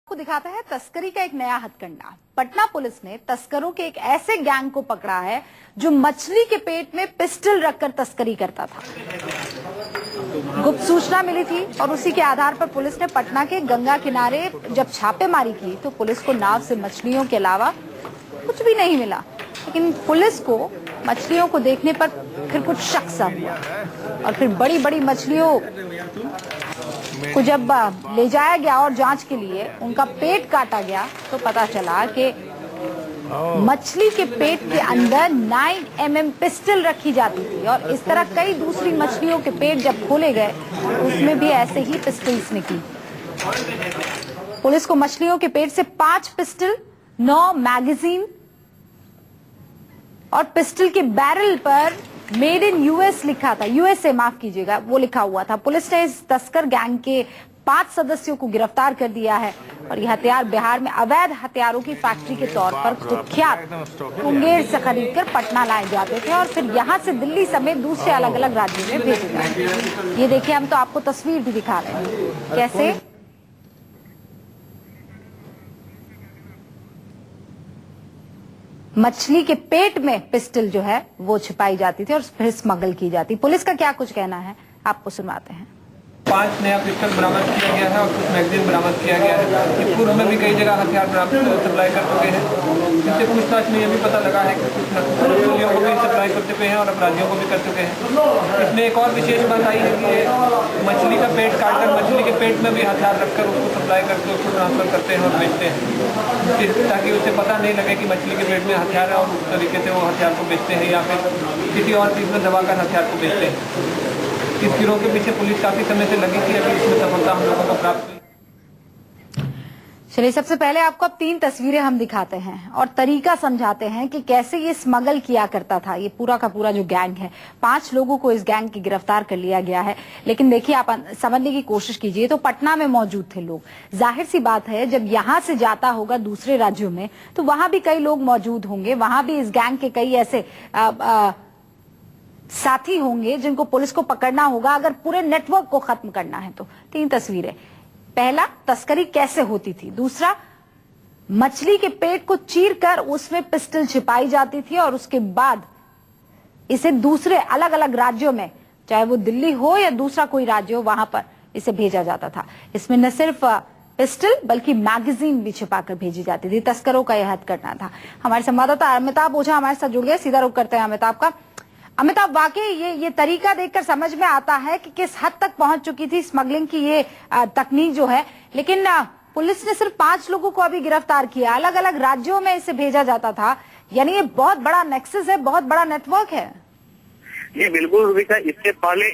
को दिखाता है तस्करी का एक नया हथकंडा। पटना पुलिस ने तस्करों के एक ऐसे गैंग को पकड़ा है जो मछली के पेट में पिस्टल रखकर तस्करी करता था। गुप्त सूचना मिली थी और उसी के आधार पर पुलिस ने पटना के गंगा किनारे जब छापेमारी की तो पुलिस को नाव से मछलियों के अलावा कुछ भी नहीं मिला। लेकिन पुलिस को मछलियों को देखने पर फिर कुछ शक सा हुआ और फिर बड़ी बड़ी मछलियों को जब ले जाया गया और जांच के लिए उनका पेट काटा गया तो पता चला कि मछली के पेट के अंदर 9mm पिस्टल रखी जाती थी और इस तरह कई दूसरी मछलियों के पेट जब खोले गए उसमें भी ऐसे ही पिस्टल्स निकली। पुलिस को मछलियों के पेट से 5 पिस्टल, 9 मैगजीन और पिस्टल के बैरल पर मेड इन यूएस लिखा था, यूएसए माफ कीजिएगा, वो लिखा हुआ था। पुलिस ने इस तस्कर गैंग के 5 सदस्यों को गिरफ्तार कर दिया है और ये हथियार बिहार में अवैध हथियारों की फैक्ट्री के तौर पर कुख्यात मुंगेर से खरीदकर पटना लाए जाते थे और फिर यहां से दिल्ली समेत दूसरे अलग अलग राज्यों में भेजे जाते थे। ये देखिए, हम तो आपको तस्वीर भी दिखा रहे हैं कैसे मछली के पेट में पिस्टल जो है वो छिपाई जाती थी और फिर स्मगल की जाती। पुलिस का क्या कुछ कहना है आपको सुनाते हैं। 5 नया पिस्टल बरामद किया गया है और कुछ मैगजीन बरामद किया गया है। पूर्व में भी कई जगह हथियार बरामद सप्लाई कर चुके हैं। इससे पूछताछ में यह भी पता लगा है कि कुछ नक्सलियों को भी सप्लाई कर चुके हैं और अपराधियों को भी कर चुके हैं। इसमें एक और विशेष बात आई है कि मछली का पेट काटकर मछली के पेट में भी हथियार रखकर उसको सप्लाई करके उसको ट्रांसफर करते हैं और बेचते हैं, ताकि उसे पता नहीं लगे कि मछली के पेट में हथियार है और उस तरीके से वो हथियार को बेचते हैं या फिर किसी और चीज़ में दबाकर हथियार को बेचते हैं। इस गिरोह के पीछे पुलिस काफी समय से लगी थी, अभी इसमें सफलता हम लोगों को प्राप्त हुई। चलिए, सबसे पहले आपको अब 3 तस्वीरें हम दिखाते हैं और तरीका समझाते हैं कि कैसे ये स्मगल किया करता था। ये पूरा का पूरा जो गैंग है, 5 लोगों को इस गैंग की गिरफ्तार कर लिया गया है। लेकिन देखिए, आप समझने की कोशिश कीजिए तो पटना में मौजूद थे लोग। जाहिर सी बात है, जब यहाँ से जाता होगा दूसरे राज्यों में तो वहां भी कई लोग मौजूद होंगे, वहां भी इस गैंग के कई ऐसे साथी होंगे जिनको पुलिस को पकड़ना होगा अगर पूरे नेटवर्क को खत्म करना है तो। 3 तस्वीरें। पहला, तस्करी कैसे होती थी। दूसरा, मछली के पेट को चीरकर उसमें पिस्टल छिपाई जाती थी और उसके बाद इसे दूसरे अलग अलग राज्यों में, चाहे वो दिल्ली हो या दूसरा कोई राज्य हो, वहां पर इसे भेजा जाता था। इसमें न सिर्फ पिस्टल बल्कि मैगजीन भी छिपाकर भेजी जाती थी। तस्करों का यह हथकंडा था। हमारे संवाददाता अमिताभ ओझा हमारे साथ जुड़ गए। सीधा रुख करते हैं अमिताभ का। अमिताभ, वाकई ये तरीका देखकर समझ में आता है कि किस हद तक पहुंच चुकी थी स्मगलिंग की ये तकनीक जो है। लेकिन पुलिस ने सिर्फ 5 लोगों को अभी गिरफ्तार किया, अलग अलग राज्यों में इसे भेजा जाता था। यानी ये बहुत बड़ा नेक्सस है, बहुत बड़ा नेटवर्क है। जी बिल्कुल रूबिका, इससे पहले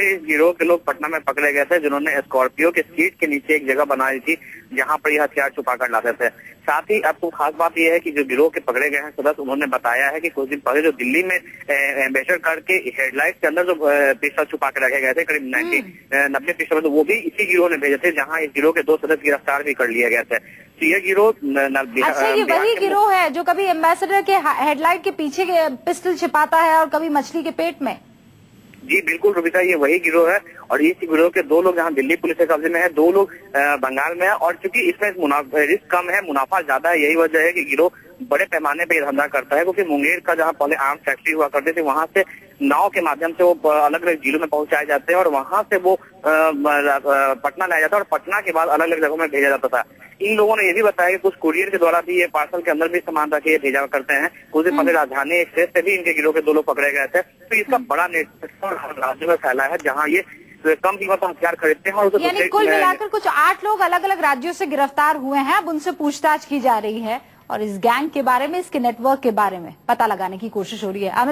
इस गिरोह के लोग पटना में पकड़े गए थे जिन्होंने स्कॉर्पियो के सीट के नीचे एक जगह बनाई थी जहां पर यह हथियार छुपा कर लाते थे। साथ ही आपको खास बात यह है कि जो गिरोह के पकड़े गए हैं सदस्य, उन्होंने बताया है कि कुछ दिन पहले जो दिल्ली में एम्बेसडर कार के हेडलाइट के अंदर जो पिस्टल छुपा के रखे गए थे, करीब 90 पिस्टल, तो वो भी इसी गिरोह ने भेजे थे, जहाँ इस गिरोह के 2 सदस्य गिरफ्तार भी कर लिए गए थे। तो यह गिरोह अच्छा, ये वही गिरोह है जो कभी एम्बेसडर के हेडलाइट के पीछे पिस्टल छिपाता है और कभी मछली के पेट में। जी बिल्कुल रूबिका, ये वही गिरोह है और इस गिरोह के 2 लोग यहाँ दिल्ली पुलिस के कब्जे में है, 2 लोग बंगाल में है। और चूंकि इसमें रिस्क कम है, मुनाफा ज्यादा है, यही वजह है कि गिरोह बड़े पैमाने पर धंधा करता है। क्योंकि मुंगेर का जहाँ पहले आर्म फैक्ट्री हुआ करते थे, वहां से नाव के माध्यम से वो अलग अलग जिलों में पहुंचाए जाते हैं और वहां से वो पटना लाया जाता है और पटना के बाद अलग अलग जगहों में भेजा जाता था। इन लोगों ने ये भी बताया कि कुछ कुरियर के द्वारा भी ये पार्सल के अंदर भी सामान रख के भेजा करते हैं। कुछ दिन पहले राजधानी एक्सप्रेस से भी इनके गिरोह के 2 लोग पकड़े गए थे। तो इसका बड़ा नेटवर्क राज्य में फैला है जहाँ ये कम कीमत पर हथियार खरीदते हैं। और यानी कुल मिलाकर कुछ 8 लोग अलग अलग राज्यों से गिरफ्तार हुए हैं। अब उनसे पूछताछ की जा रही है और इस गैंग के बारे में, इसके नेटवर्क के बारे में पता लगाने की कोशिश हो रही है।